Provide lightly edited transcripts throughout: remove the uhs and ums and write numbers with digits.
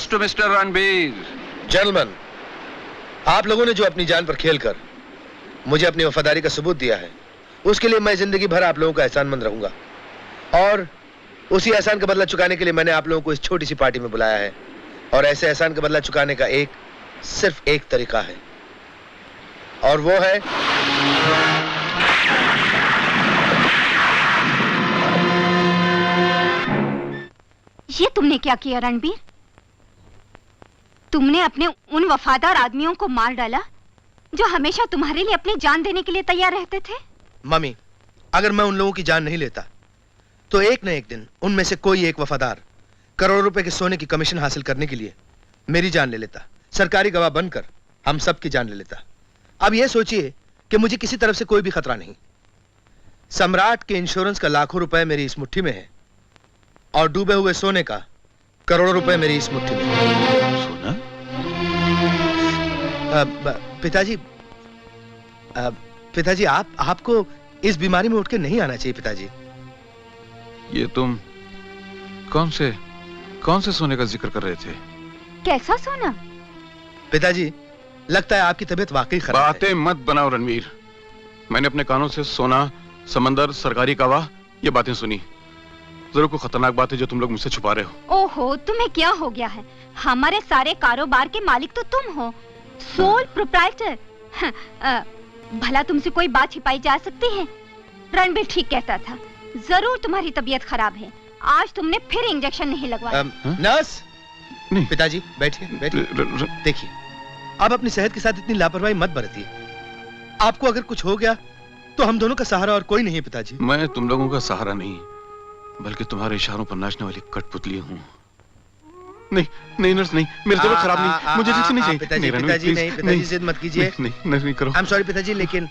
Yes to Mr. Ranbir. Gentleman, आप लोगों ने जो अपनी जान पर खेलकर मुझे अपनी वफादारी का सबूत दिया है, उसके लिए मैं जिंदगी भर आप लोगों का एहसानमंद रहूंगा। और उसी एहसान का बदला चुकाने के लिए मैंने आप लोगों को इस छोटी सी पार्टी में बुलाया है। और ऐसे एहसान का बदला चुकाने का सिर्फ एक तरीका है, और वो है ये तुमने क्या किया रणबीर? तुमने अपने उन वफादार आदमियों को मार डाला जो हमेशा तुम्हारे लिए अपनी जान देने के लिए तैयार रहते थे। मम्मी, अगर मैं उन लोगों की जान नहीं लेता तो एक न एक दिन उनमें से कोई एक वफादार करोड़ों रुपए के सोने की कमीशन हासिल करने के लिए मेरी जान ले लेता, सरकारी गवाह बनकर हम सब की जान ले लेता। अब यह सोचिए कि मुझे किसी तरफ से कोई भी खतरा नहीं। सम्राट के इंश्योरेंस का लाखों रुपए मेरी इस मुट्ठी में है, और डूबे हुए सोने का करोड़ों रुपए मेरी इस मुट्ठी में है। सोना? पिताजी, आपको इस बीमारी में उठ के नहीं आना चाहिए पिताजी। ये तुम कौन से सोने का जिक्र कर रहे थे? कैसा सोना? पिताजी, लगता है आपकी तबीयत वाकई खराब है। बातें मत बनाओ रणवीर। मैंने अपने कानों से सोना, समंदर, सरकारी गवाह ये बातें सुनी। जरूर कोई खतरनाक बात है जो तुम लोग मुझसे छुपा रहे हो। ओहो, तुम्हें क्या हो गया है? हमारे सारे कारोबार के मालिक तो तुम हो, सोल प्रोप्राइटर। भला तुमसे कोई बात छिपाई जा सकती है? रणबीर ठीक कहता था, जरूर तुम्हारी तबीयत खराब है। आज तुमने फिर इंजेक्शन नहीं लगवाया। नर्स, नहीं। पिताजी बैठिए। देखिए, आप अपनी सेहत के साथ इतनी लापरवाही मत बरतिए। आपको अगर कुछ हो गया तो हम दोनों का सहारा और कोई नहीं है पिताजी। मैं तुम लोगों का सहारा नहीं, बल्कि तुम्हारे इशारों पर नाचने वाली कठपुतली हूँ। नहीं नर्स, नहीं, मेरी तबीयत खराब नहीं, मुझे इंजेक्शन नहीं चाहिए। पिताजी जिद मत कीजिए। नहीं करो। आई एम सॉरी पिताजी, लेकिन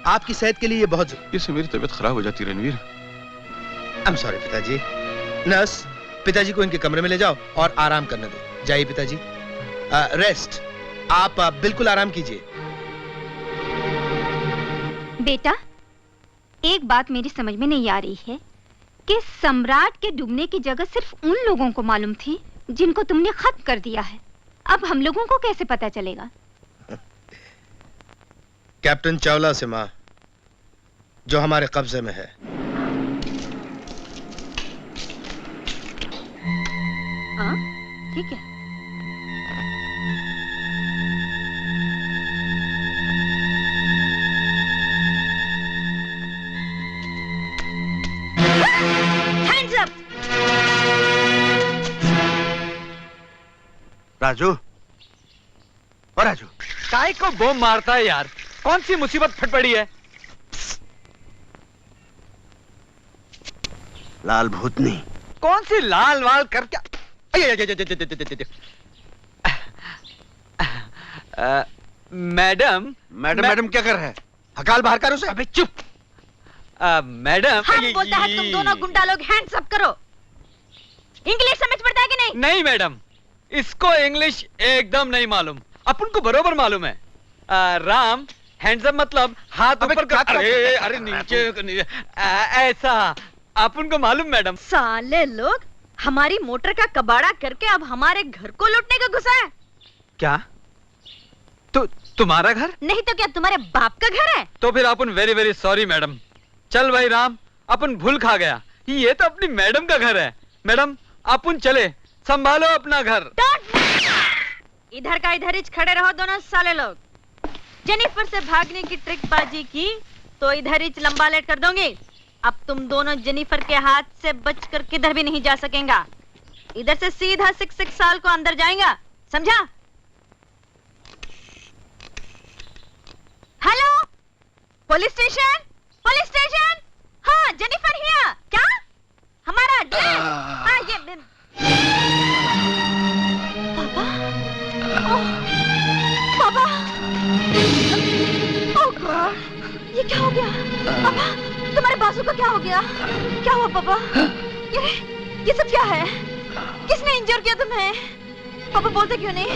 आपकी सेहत के लिए ये बहुत इससे मेरी तबीयत खराब हो जाती है रणवीर। आई एम सॉरी पिताजी। नर्स, पिताजी को इनके कमरे में ले जाओ और आराम करने दो। जाइए पिताजी, रेस्ट। आप बिल्कुल आराम कीजिए। बेटा, एक बात मेरी समझ में नहीं आ रही है कि सम्राट के डूबने की जगह सिर्फ उन लोगों को मालूम थी जिनको तुमने खत्म कर दिया है। अब हम लोगों को कैसे पता चलेगा? कैप्टन चावला से मां, जो हमारे कब्जे में है। हाँ, ठीक है। Hands up! राजू, और राजू, काय को बम मारता है यार? कौन सी मुसीबत फट पड़ी है? लाल भूतनी। कौन सी लाल वाल कर क्या? मैडम मैडम क्या कर रहे हैं? हकाल बाहर कर उसे। अबे चुप। मैडम, हम बोलता है तुम दोनों गुंडा लोग हैंड्स अप करो। इंग्लिश समझ पड़ता है कि नहीं? नहीं मैडम, इसको इंग्लिश एकदम नहीं मालूम। अपन को बरोबर मालूम है। राम, हैंड्स अप मतलब हाथ ऊपर कर। अरे नीचे ऐसा अपन को मालूम मैडम। साले लोग हमारी मोटर का कबाड़ा करके अब हमारे घर को लूटने का गुस्सा है। क्या? तो तुम्हारा घर नहीं तो क्या तुम्हारे बाप का घर है? तो फिर अपन वेरी वेरी सॉरी मैडम। चल भाई राम, अपन भूल खा गया। ये तो अपनी मैडम का घर है। मैडम अपन चले, संभालो अपना घर। इधर का इधर ही खड़े रहो दोनों साले लोग। जेनिफर से भागने की ट्रिक बाजी की तो इधर ही लंबा लेट कर दूंगी। अब तुम दोनों जेनिफर के हाथ से बचकर किधर भी नहीं जा सकेंगा। इधर से सीधा 6 साल को अंदर जाएगा, समझा? Hello, police station, police station. हाँ, जेनिफर हियर। क्या? हमारा एड्रेस? हाँ, ये पापा। ओह, पापा। ओह गॉड, ये क्या हो गया? पापा, तुम्हारे बाजू को क्या हो गया? क्या हुआ पापा? ये सब क्या है? किसने इंजर किया तुम्हें? पापा बोलते क्यों नहीं?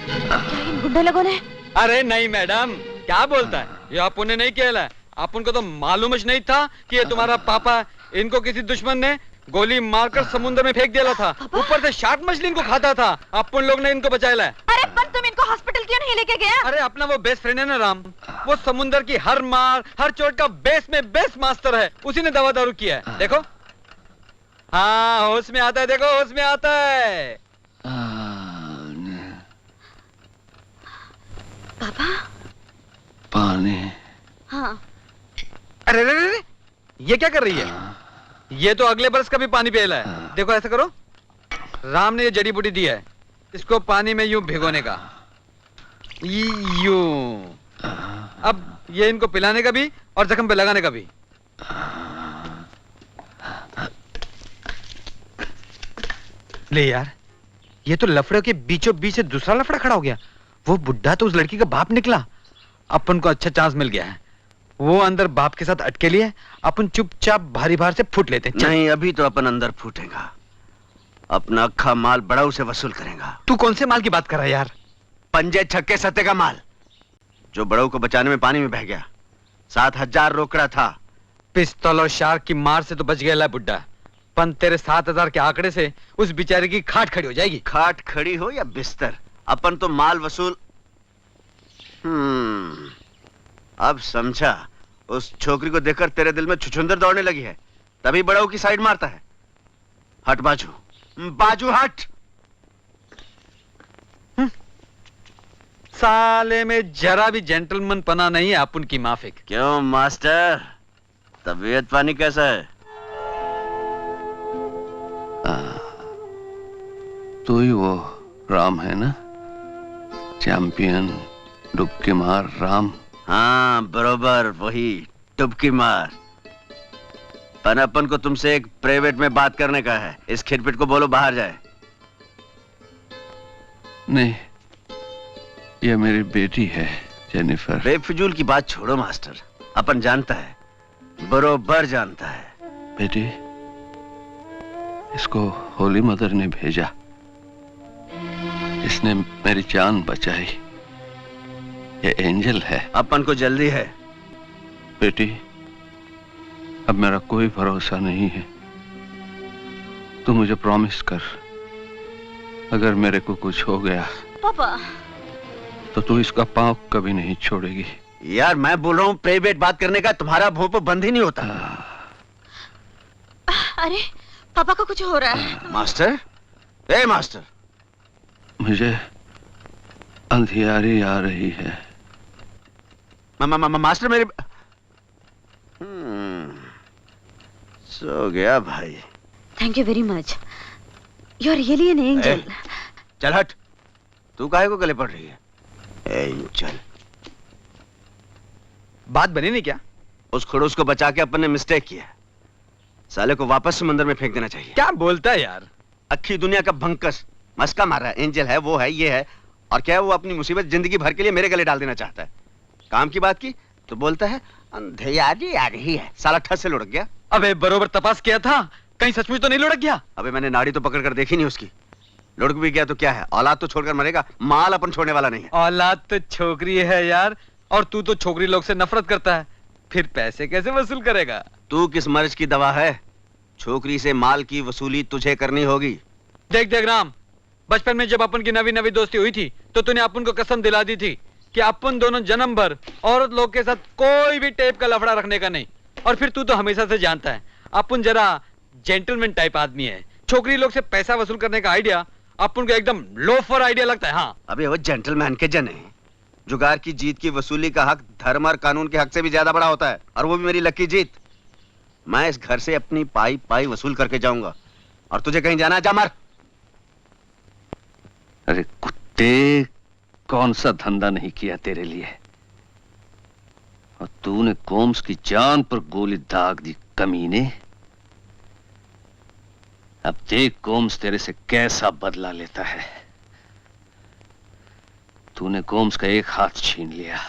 क्या इन गुंडे लोगों ने? अरे नहीं मैडम, क्या बोलता है? ये अपन ने नहीं किया। अपन को तो मालूम ही नहीं था कि ये तुम्हारा पापा। इनको किसी दुश्मन ने गोली मारकर समुद्र में फेंक दिया था। ऊपर से शार्क मछली इनको खाता था। अपन लोग ने इनको बचाया है। अरे पर तुम इनको हॉस्पिटल क्यों नहीं लेके गया? अरे अपना वो बेस्ट फ्रेंड है ना राम, वो समुद्र की हर मार हर चोट का बेस में बेस्ट मास्टर है। उसी ने दवा दारू किया है। देखो, हाँ होश में आता है। देखो होश में आता है। पापा पानी। हाँ अरे रे रे रे, ये क्या कर रही है? ये तो अगले बरस का भी पानी पिला है। देखो ऐसा करो, राम ने ये जड़ी बूटी दी है, इसको पानी में यूं भिगोने का, यूं। अब ये इनको पिलाने का भी और जख्म पे लगाने का भी। ले यार, ये तो लफड़े के बीचों बीच से दूसरा लफड़ा खड़ा हो गया। वो बुड्ढा तो उस लड़की का बाप निकला। अपन को अच्छा चांस मिल गया है। वो अंदर बाप के साथ अटके लिए, अपन चुपचाप भारी भार से फूट लेते। नहीं, अभी तो अपन अंदर फूटेगा। अपना अक्खा माल बड़ाऊ से वसूल करेगा। तू कौन से माल की बात कर रहा है यार? पंजे छक्के सत्ते का माल, जो बड़ाऊ को बचाने में पानी में बह गया। 7,000 रोकड़ा था। पिस्तौल और शार्क की मार से तो बच गया बुड्ढा, पन तेरे 7,000 के आंकड़े से उस बेचारे की खाट खड़ी हो जाएगी। खाट खड़ी हो या बिस्तर, अपन तो माल वसूल। अब समझा। उस छोकरी को देखकर तेरे दिल में छुछुंदर दौड़ने लगी है, तभी बड़ाऊ की साइड मारता है। हट बाजू, बाजू हट। साले में जरा भी जेंटलमैन पना नहीं है अपन की माफिक। क्यों मास्टर, तबीयत पानी कैसा है? तो ही वो राम है ना, चैंपियन डुबकी मार राम। हाँ बरोबर वही डुबकी मार। पर अपन को तुमसे एक प्राइवेट में बात करने का है। इस खिटपिट को बोलो बाहर जाए। नहीं, ये मेरी बेटी है जेनिफर। बेफिजूल की बात छोड़ो मास्टर, अपन जानता है, बरोबर जानता है। बेटी, इसको होली मदर ने भेजा। इसने मेरी जान बचाई। ये एंजल है। अपन को जल्दी है। बेटी, अब मेरा कोई भरोसा नहीं है। तू मुझे प्रॉमिस कर, अगर मेरे को कुछ हो गया पापा, तो तू इसका पांव कभी नहीं छोड़ेगी। यार मैं बोल रहा हूँ, प्राइवेट बात करने का तुम्हारा भोंपू बंद ही नहीं होता। अरे पापा को कुछ हो रहा है। मास्टर, ए मास्टर, मुझे अंधियारी आ रही है। मास्टर मेरे। सो गया भाई। Thank you very much, you are really an angel. चल हट, तू काहे को गले पड़ रही है? एंजल। बात बनी नहीं क्या? उस खड़ूस को बचा के अपन ने मिस्टेक किया। साले को वापस समंदर में फेंक देना चाहिए। क्या बोलता है यार? अक्खी दुनिया का भंकस मस्का मार रहा है। एंजल है, वो है, ये है, और क्या है, वो अपनी मुसीबत जिंदगी भर के लिए मेरे गले डाल देना चाहता है। काम की बात की तो बोलता है अंधेरी आ रही है। साला ठस से लुढ़क गया। अबे बरोबर तपास किया था, कहीं सचमुच तो नहीं लुढ़क गया? अबे मैंने नाड़ी तो पकड़ कर देखी नहीं उसकी। लुढ़क भी गया तो क्या है, औलाद तो छोड़कर मरेगा, माल अपन छोड़ने वाला नहीं है। औलाद तो छोकरी है यार, और तू तो छोकरी लोग से नफरत करता है, फिर पैसे कैसे वसूल करेगा? तू किस मर्ज की दवा है? छोकरी से माल की वसूली तुझे करनी होगी। देख देख राम, बचपन में जब अपन की नवी नवी दोस्ती हुई थी तो तूने अपन को कसम दिला दी थी कि अपन दोनों जन्म भर औरत लोग के साथ कोई भी टाइप का लफड़ा रखने का नहीं। और फिर तू तो हमेशा से जानता है अपन जरा जेंटलमैन टाइप आदमी है। छोकरी लोग से पैसा वसूल करने का आइडिया अपन को एकदम लोफर आइडिया लगता है। हाँ अबे वो जेंटलमैन के जन है। जुगार की जीत की वसूली का हक धर्म और कानून के हक से भी ज्यादा बड़ा होता है, और वो भी मेरी लकी जीत। मैं इस घर से अपनी पाई पाई वसूल करके जाऊंगा, और तुझे कहीं जाना, जा मार। अरे कुत्ते, कौन सा धंधा नहीं किया तेरे लिए, और तूने गोम्स की जान पर गोली दाग दी कमीने। अब देख गोम्स तेरे से कैसा बदला लेता है। तूने गोम्स का एक हाथ छीन लिया,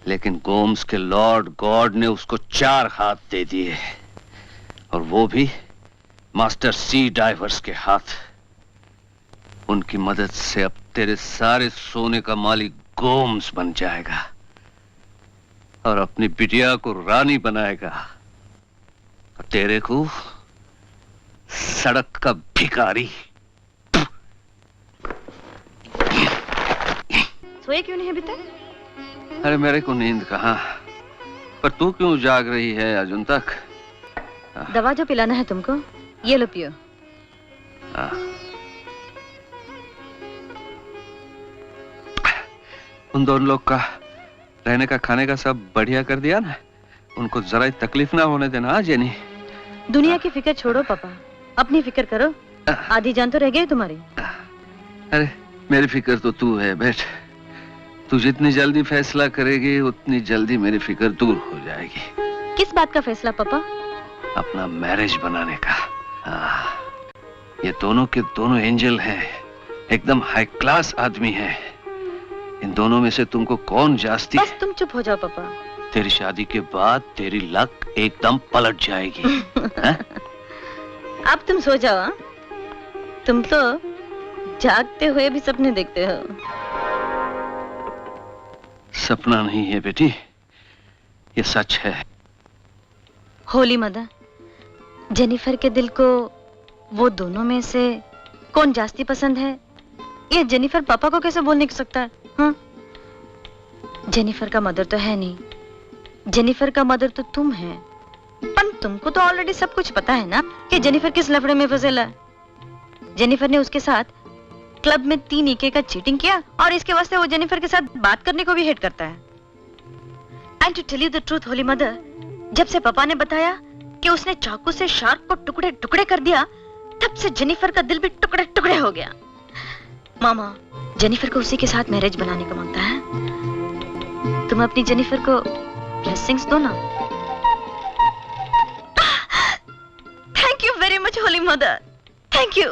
लेकिन गोम्स के लॉर्ड गॉड ने उसको 4 हाथ दे दिए, और वो भी मास्टर सी डाइवर्स के हाथ। उनकी मदद से अब तेरे सारे सोने का मालिक गोम्स बन जाएगा, और अपनी बिटिया को रानी बनाएगा, और तेरे को सड़क का भिखारी। सोए क्यों नहीं अभी तक? अरे मेरे को नींद कहाँ, पर तू क्यों जाग रही है अजुन तक? दवा जो पिलाना है तुमको, ये लो पियो। उन दोनों लोग का रहने का खाने का सब बढ़िया कर दिया ना, उनको जरा तकलीफ ना होने देना। हाँ जेनी, दुनिया की फिक्र छोड़ो पापा, अपनी फिक्र करो। आधी जान तो रह गई तुम्हारी। अरे मेरी फिक्र तो तू है बेट, तू जितनी जल्दी फैसला करेगी उतनी जल्दी मेरी फिक्र दूर हो जाएगी। किस बात का फैसला पापा? अपना मैरिज बनाने का। ये दोनों के दोनों एंजल हैं, एकदम हाई क्लास आदमी हैं। इन दोनों में से तुमको कौन जास्ती? बस तुम चुप हो जाओ पापा। तेरी शादी के बाद तेरी लक एकदम पलट जाएगी। अब तुम सो जाओ। हाँ? तुम तो जागते हुए भी सपने देखते हो। सपना नहीं है बेटी, ये सच है। होली मदर, जेनिफर के दिल को वो दोनों में से कौन जास्ती पसंद है, ये जेनिफर पापा को कैसे बोल नहीं सकता है? हाँ? जेनिफर का मदर तो है नहीं, जेनिफर का मदर तो तुम है। पर तुमको तो ऑलरेडी सब कुछ पता है ना कि जेनिफर किस लफड़े में फंसेला है। जेनिफर ने उसके साथ क्लब में 3 EK का चीटिंग किया और इसके वास्ते वो जेनिफर के साथ बात करने को भी हेट करता है। And to tell you the truth holy mother, जब से पापा ने बताया कि उसने चाकू से शार्क को टुकड़े टुकड़े कर दिया, तब से जेनिफर का दिल भी टुकड़े टुकड़े हो गया। मामा जेनिफर को उसी के साथ मैरिज बनाने को मांगता है। तुम अपनी जेनिफर को ब्लेसिंग्स दो ना। Thank you very much Holi mother, thank you.